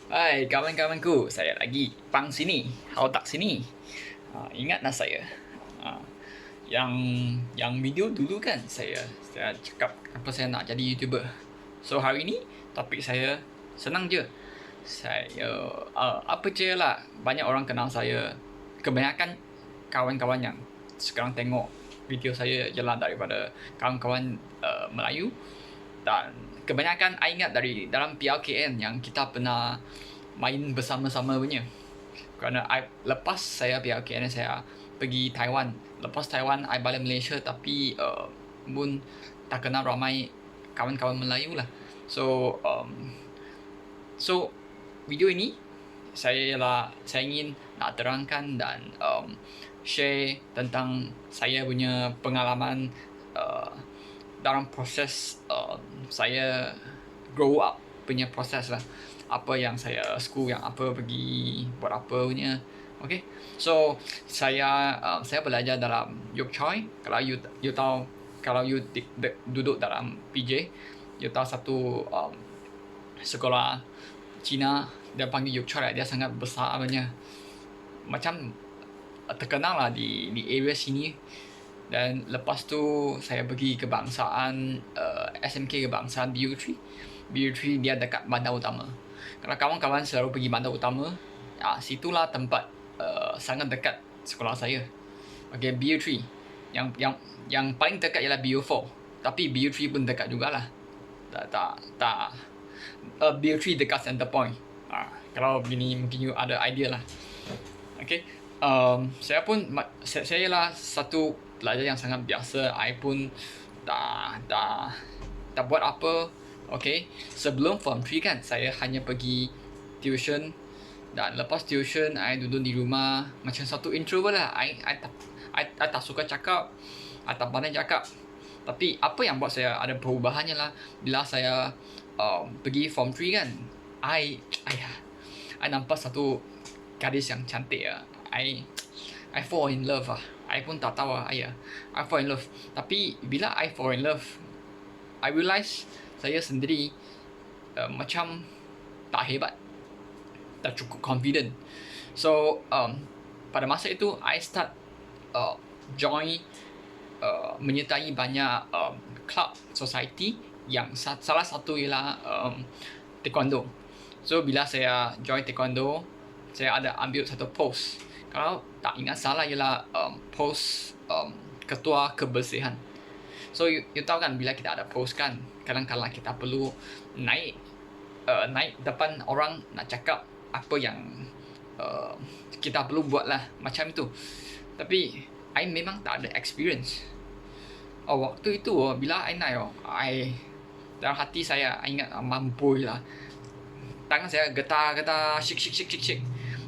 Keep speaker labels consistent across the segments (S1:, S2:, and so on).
S1: Hai kawan-kawanku, saya lagi pang sini, hao tak sini. Ingat nak saya? Ha, yang video dulu kan saya cakap apa saya nak jadi YouTuber. So hari ni topik saya senang je. Saya apa je lah, banyak orang kenal saya. Kebanyakan kawan-kawan yang sekarang tengok video saya ialah daripada kawan-kawan Melayu. Dan kebanyakan I ingat dari dalam PLKN yang kita pernah main bersama-sama punya. Kerana lepas saya PLKN saya pergi Taiwan. Lepas Taiwan I balik Malaysia, tapi pun tak kenal ramai kawan-kawan Melayu lah. So video ini saya ingin nak terangkan dan share tentang saya punya pengalaman dalam proses saya grow up punya proses lah. Apa yang saya school, yang apa pergi buat apa punya. Okay, so saya belajar dalam Yok Choi. Kalau you tahu, kalau you duduk dalam PJ, you tahu satu sekolah Cina, dia panggil Yok Choi. Dia sangat besar punya, macam terkenal lah di area sini. Dan lepas tu saya pergi kebangsaan SMK Kebangsaan BU3. BU3 dia dekat bandar utama. Kalau kawan-kawan selalu pergi bandar utama, situlah tempat sangat dekat sekolah saya. Okay, BU3. Yang paling dekat ialah BU4. Tapi BU3 pun dekat jugalah. Tak. BU3 dekat Center Point. Kalau begini mungkin you ada idea lah. Okay. Saya lah satu pelajar yang sangat biasa. I pun tak buat apa. Okay, sebelum form 3 kan, saya hanya pergi tuition. Dan lepas tuition, I duduk di rumah macam satu introvert lah. I tak suka cakap, I tak pandai cakap. Tapi apa yang buat saya ada perubahannya lah, bila saya pergi form 3 kan, I nampak satu gadis yang cantik lah. I fall in love lah. I pun tak tahu lah. I fall in love. Tapi bila I fall in love, I realise saya sendiri macam tak hebat, tak cukup confident. So pada masa itu I start join menyertai banyak club society, yang salah satu ialah taekwondo. So bila saya join taekwondo, saya ada ambil satu post. Kalau tak ingat salah ialah post ketua kebersihan. So you tahu kan, bila kita ada post kan, kadang-kadang kita perlu naik depan orang nak cakap apa yang kita perlu buat lah, macam itu. Tapi I memang tak ada experience. Waktu itu bila I naik, dalam hati saya, I ingat mampu lah. Tangan saya getar-getar, shake.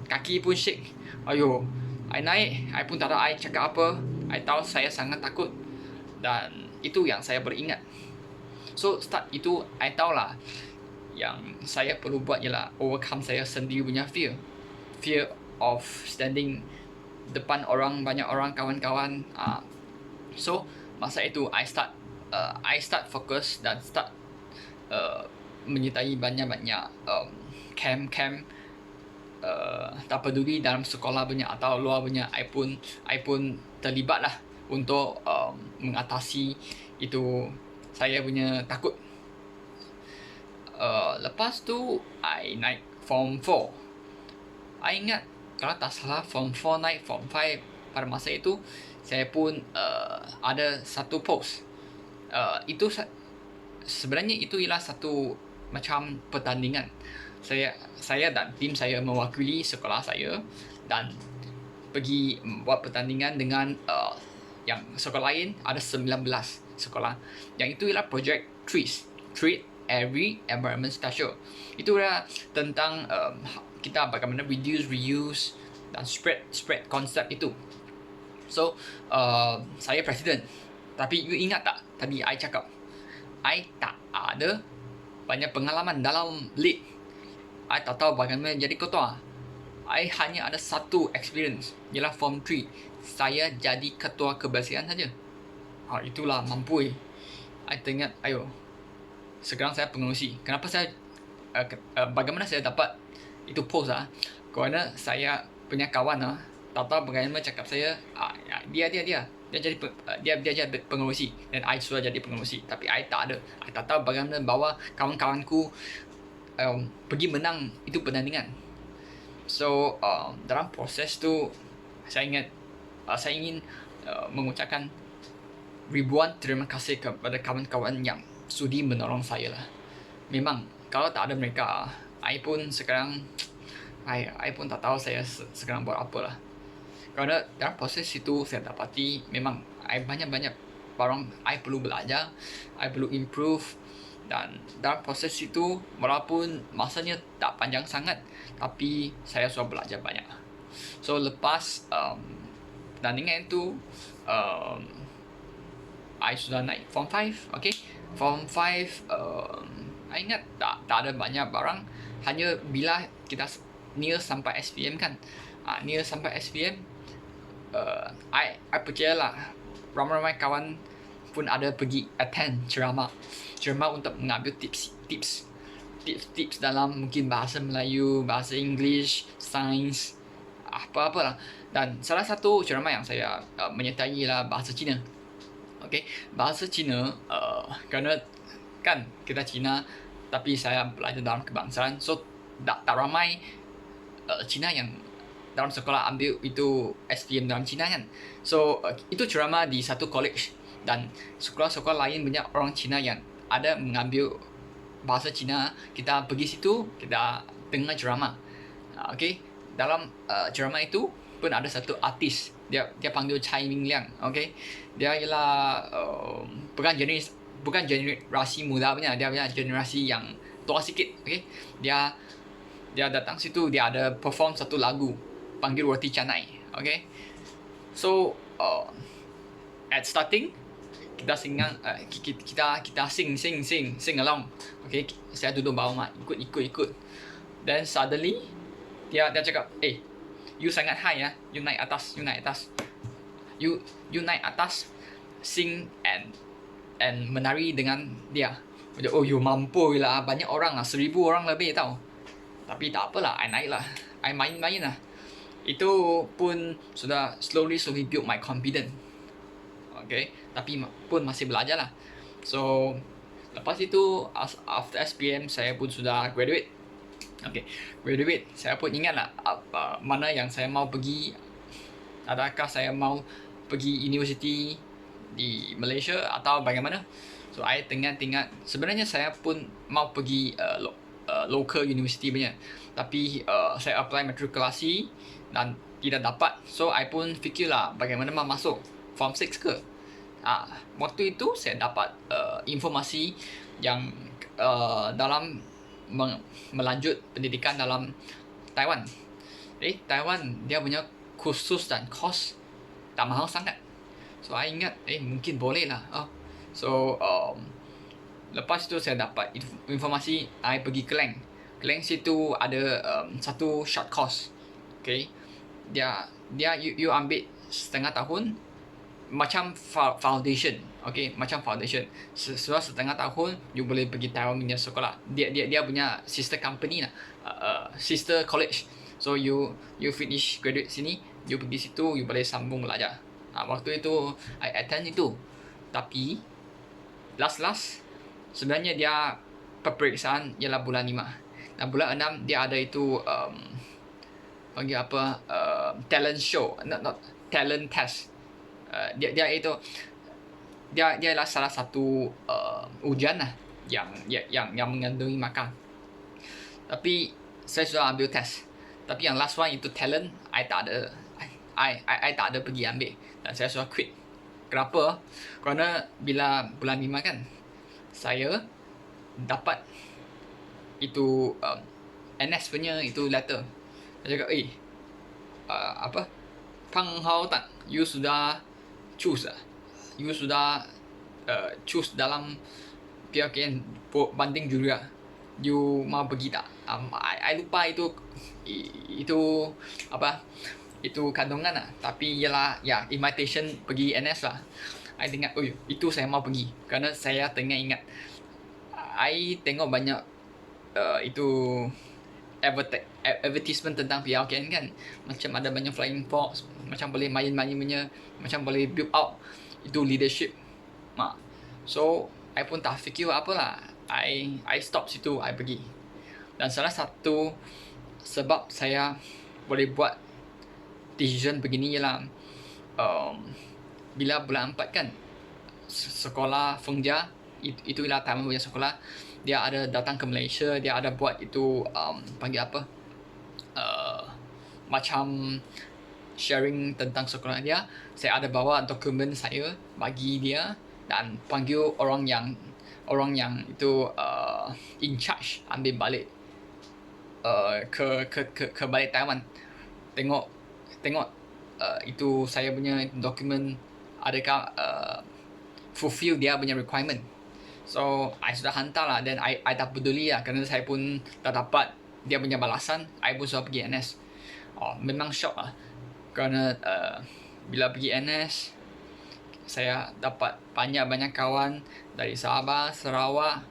S1: Kaki pun shake. Ayo, I naik, I pun tak tahu I cakap apa. I tahu saya sangat takut. Dan itu yang saya beringat. So start itu, I tahu lah yang saya perlu buat ialah overcome saya sendiri punya fear of standing depan orang, banyak orang, kawan-kawan. So masa itu I start fokus dan start menyertai banyak-banyak camp. Tak peduli dalam sekolah punya atau luar punya, I pun terlibat lah untuk mengatasi itu saya punya takut. Lepas tu I naik form 4. I ingat kalau tak salah form 4 naik form 5, pada masa itu saya pun ada satu post. Itu sebenarnya itu ialah satu macam pertandingan. Saya dan tim saya mewakili sekolah saya dan pergi buat pertandingan dengan yang sekolah lain. Ada 19 sekolah. Yang itu ialah project Treat Every Environment Special. Itu adalah tentang kita bagaimana reuse dan spread konsep itu. So saya presiden. Tapi you ingat tak tadi I cakap, I tak ada banyak pengalaman dalam lead. I tak tahu bagaimana jadi ketua. I hanya ada satu experience, ialah form 3. Saya jadi ketua kebersihan saja. Itulah mampu. I teringat, sekarang saya pengerusi. Kenapa saya bagaimana saya dapat itu post lah. Kerana saya punya kawan lah, tak tahu bagaimana cakap saya, dia jadi pengerusi dan I sudah jadi pengerusi, tapi I tak ada. I tak tahu bagaimana bawa kawan-kawanku pergi menang itu pertandingan. So dalam proses tu saya ingin mengucapkan ribuan terima kasih kepada kawan-kawan yang sudi menolong saya lah. Memang kalau tak ada mereka, I pun sekarang I pun tak tahu saya sekarang buat apa lah. Kerana dalam proses itu saya dapati memang I banyak-banyak barang I perlu belajar, I perlu improve. Dan dalam proses itu walaupun masanya tak panjang sangat, tapi saya sudah belajar banyak. So lepas pertandingan itu I sudah naik Form 5, okay. Form 5 I ingat tak ada banyak barang. Hanya bila kita near sampai SPM kan, near sampai SPM I percayalah ramai-ramai kawan pun ada pergi attend ceramah untuk mengambil tips dalam mungkin bahasa Melayu, bahasa English, sains, apa-apalah. Dan salah satu ceramah yang saya menyertai lah bahasa Cina. Okay, bahasa Cina kerana kan kita Cina, tapi saya belajar dalam kebangsaan, so tak ramai Cina yang dalam sekolah ambil itu SPM dalam Cina kan. So itu ceramah di satu college, dan sekolah-sekolah lain banyak orang Cina yang ada mengambil bahasa Cina. Kita pergi situ, kita dengar ceramah. Okay, dalam ceramah itu pun ada satu artis, dia panggil Cai Mingliang. Okay, dia ialah bukan generasi muda punya, dia punya generasi yang tua sikit. Okay, dia datang situ, dia ada perform satu lagu panggil Roti Canai. Okay, so at starting kita sing along. Okay, saya duduk bawah mak, ikut. Then suddenly dia cakap, you sangat high ya, you naik atas, you naik atas, sing and menari dengan dia. Oh, you mampu lah, banyak orang lah, 1,000 orang lebih tau. Tapi tak apalah, I naik lah, I main lah. Itu pun sudah slowly build my confidence. Okay, tapi pun masih belajar lah. So lepas itu after SPM saya pun sudah graduate. Okay, graduate, saya pun ingat lah mana yang saya mau pergi. Adakah saya mau pergi university di Malaysia atau bagaimana? So I tengah sebenarnya saya pun mau pergi local university punya, tapi saya apply matrikulasi dan tidak dapat. So I pun fikirlah bagaimana mau masuk Form 6 ke. Waktu itu saya dapat informasi yang dalam melanjut pendidikan dalam Taiwan. Taiwan dia punya kursus dan kos tak mahal sangat. So I ingat mungkin boleh lah. So lepas itu saya dapat informasi, I pergi Klang. Klang situ ada satu short course. Okay, dia you ambil setengah tahun, macam foundation. Okay, macam foundation. Setelah setengah tahun you boleh pergi Taiwan punya sekolah. Dia punya sister company lah, sister college. So you finish graduate sini, you pergi situ, you boleh sambung belajar. Waktu itu I attend itu. Tapi last sebenarnya dia peperiksaan ialah bulan 5. Dan bulan 6 dia ada itu panggil apa, talent show, not talent test. Dia itu dia adalah salah satu ujian lah yang mengandungi markah. Tapi saya sudah ambil test. Tapi yang last one itu talent, I tak ada pergi ambil, dan saya sudah quit. Kenapa? Kerana bila bulan 5 kan, saya dapat itu NS punya itu letter. Dia cakap, apa, Pang Hao Tan, you sudah choose lah. You sudah choose dalam PKN banding juga. You mau pergi tak? I lupa itu apa, itu kandungan lah. Tapi ialah invitation pergi NS lah. I ingat, itu saya mau pergi. Kerana saya tengah ingat, I tengok banyak itu advertisement tentang PRKN kan. Macam ada banyak flying fox, macam boleh main-main punya, macam boleh build out itu leadership. So I pun tak fikir apalah. I stop situ, I pergi. Dan salah satu sebab saya boleh buat decision begini ialah bila bulan 4 kan, sekolah Fengja, itulah taman punya sekolah, dia ada datang ke Malaysia, dia ada buat itu panggil apa, macam sharing tentang sekolah dia. Saya ada bawa dokumen saya bagi dia dan panggil orang yang itu in charge ambil balik ke balik Taiwan. Tengok itu saya punya dokumen adakah fulfill dia punya requirement. So I sudah hantar lah, dan I tak peduli lah, kerana saya pun dah dapat dia punya balasan. I pun sudah pergi NS. Memang shock lah, kerana bila pergi NS saya dapat banyak kawan dari Sabah, Sarawak,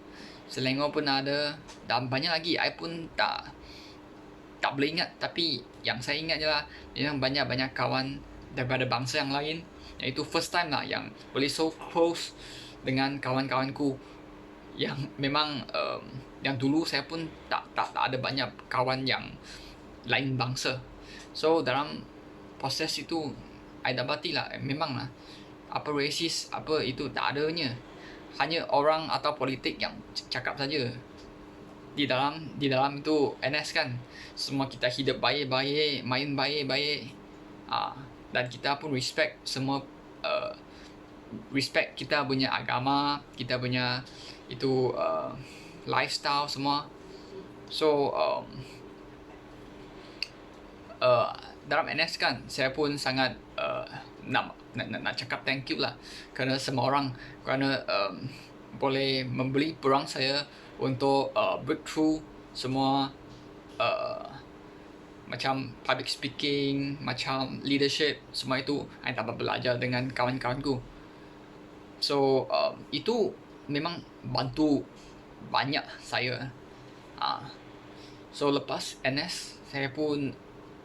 S1: Selangor pun ada, dan banyak lagi. I pun tak boleh ingat, tapi yang saya ingat je lah, memang banyak kawan daripada bangsa yang lain. Iaitu first time lah yang boleh so close dengan kawan-kawanku yang memang yang dulu saya pun tak ada banyak kawan yang lain bangsa. So dalam proses itu I dapati lah, memang lah apa racist apa itu tak adanya. Hanya orang atau politik yang cakap saja. Di dalam itu NS kan, semua kita hidup baik-baik, main baik-baik, dan kita pun respect semua, respect kita punya agama, kita punya itu lifestyle semua. So dalam NS kan, saya pun sangat nak cakap thank you lah kerana semua orang, kerana boleh membeli peluang saya untuk breakthrough semua, macam public speaking, macam leadership, semua itu I dapat belajar dengan kawan-kawanku. So itu memang bantu banyak saya. So lepas NS saya pun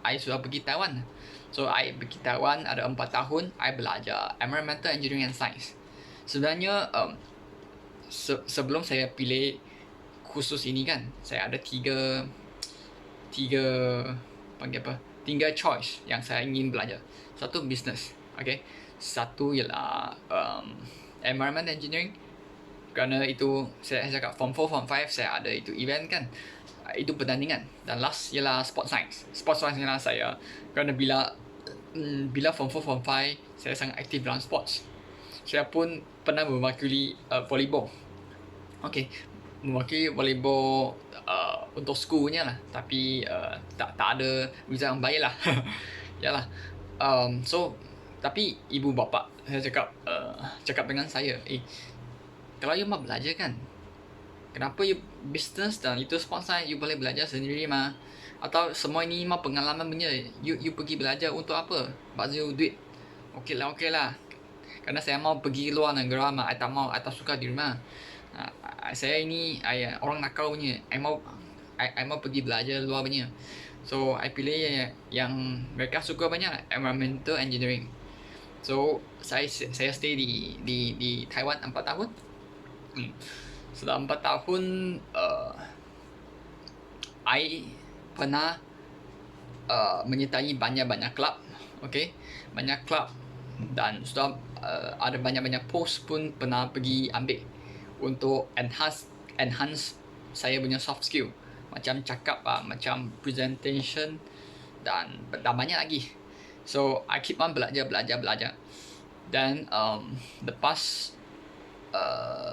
S1: I sudah pergi Taiwan. So I pergi Taiwan ada 4 tahun. I belajar Environmental Engineering and Science. Sebenarnya sebelum saya pilih khusus ini kan, saya ada tiga panggil apa, 3 choice yang saya ingin belajar. Satu business, okay. Satu ialah environment engineering, kerana itu saya cakap form 4 form 5 saya ada itu event kan, itu pertandingan. Dan last ialah sport science. Sport science ialah saya, kerana bila form 4 form 5 saya sangat aktif dalam sports. Saya pun pernah mewakili volleyball. Okay, mewakili volleyball untuk schoolnya lah, tapi tak ada result yang baik lah. Yalah. So tapi ibu bapa saya cakap dengan saya, kalau you mau belajar kan, kenapa you business dan itu sport science you boleh belajar sendiri mah? Atau semua ini mah pengalaman punya, you pergi belajar untuk apa? Bazir duit. Okey lah. Kerana saya mau pergi luar negara mah, I tak suka di rumah. Saya ini orang nakal punya. I mau pergi belajar luar punya. So I pilih yang mereka suka banyak, environmental engineering. So saya stay di Taiwan 4 tahun. Setelah 4 tahun I pernah menyertai banyak klub, okay, banyak klub, dan sudah ada banyak post pun pernah pergi ambil untuk enhance saya punya soft skill, macam cakap, macam presentation, dan banyak lagi. So I keep on belajar. Dan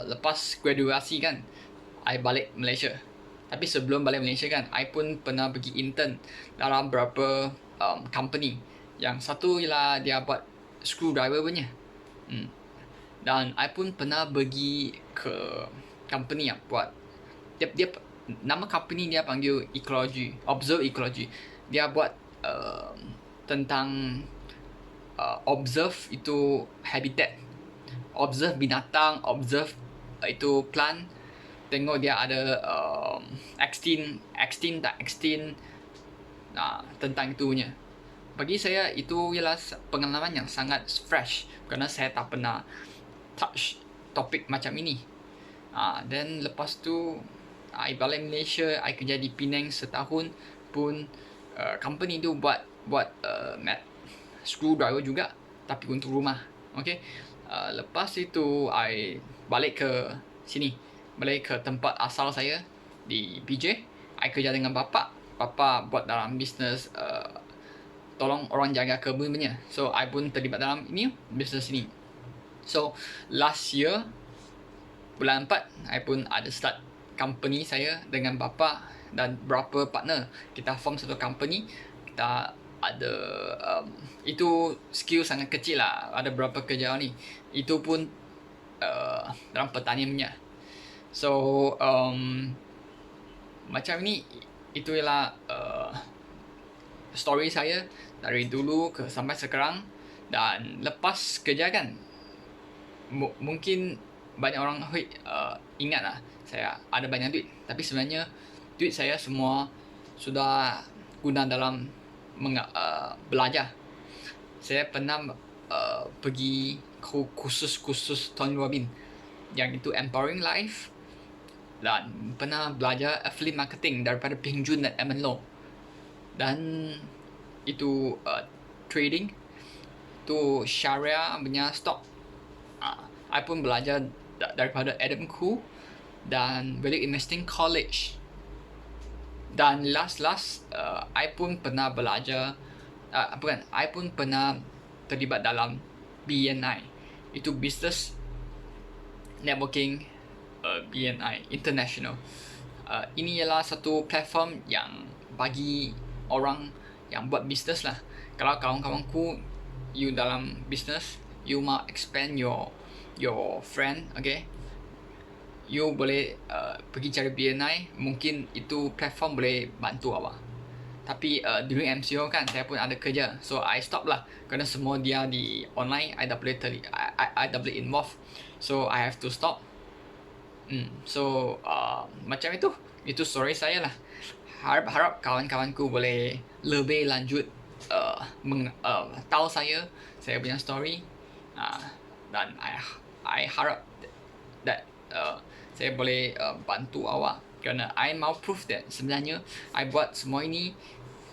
S1: lepas graduasi kan, I balik Malaysia. Tapi sebelum balik Malaysia kan, I pun pernah pergi intern dalam beberapa company. Yang satu ialah dia buat screwdriver punya. Dan I pun pernah pergi ke company yang buat dia nama company dia panggil Ecology, Observe Ecology. Dia buat tentang observe itu habitat, observe binatang, observe itu plant, tengok dia ada extend tentang itu punya. Bagi saya itu ialah pengalaman yang sangat fresh kerana saya tak pernah touch topik macam ini. Dan lepas tu I balik Malaysia, I kerja di Penang setahun pun. Company tu buat screwdriver juga, tapi untuk rumah. Okay. Lepas itu I balik ke sini, balik ke tempat asal saya di PJ. I kerja dengan bapa buat dalam bisnes tolong orang jaga kebun punya. So I pun terlibat dalam ini bisnes ini. So last year bulan 4 I pun ada start company saya dengan bapa dan beberapa partner. Kita form satu company. Kita ada itu skill sangat kecil lah. Ada beberapa kerja ni. Itu pun dalam pertanian punya. So macam ni, itu ialah story saya dari dulu sampai sekarang. Dan lepas kerja kan, mungkin banyak orang ingat lah saya ada banyak duit, tapi sebenarnya duit saya semua sudah guna dalam belajar. Saya pernah pergi kursus Tony Robbins yang itu Empowering Life, dan pernah belajar affiliate marketing daripada Peng Joon dan Evan Low. Dan itu trading, tu syariah punya stock. I pun belajar daripada Adam Khoo dan Value Investing College. Dan last I pun pernah belajar I pun pernah terlibat dalam BNI, itu Business Networking BNI International. Ini ialah satu platform yang bagi orang yang buat bisnes lah. Kalau kawan-kawanku you dalam bisnes, you mau expand your friend, okay, you boleh pergi cari BNI. Mungkin itu platform boleh bantu awak. Tapi during MCO kan saya pun ada kerja, so I stop lah kerana semua dia di online. I dah boleh involve, so I have to stop. So macam itu story saya lah. Harap kawan-kawanku boleh lebih lanjut tahu saya punya story. Dan I harap that saya boleh bantu awak, kerana I mau proof that sebenarnya I buat semua ini,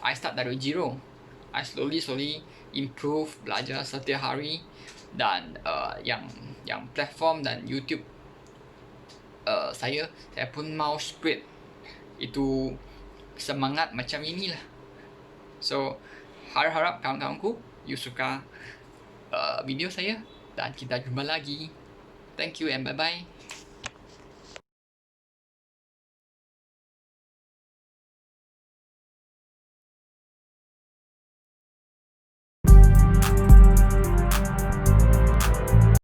S1: I start dari zero. I slowly improve, belajar setiap hari. Dan yang platform dan YouTube saya pun mau spread itu semangat macam inilah. So harap kawan-kawanku you suka video saya, dan kita jumpa lagi. Thank you and bye bye.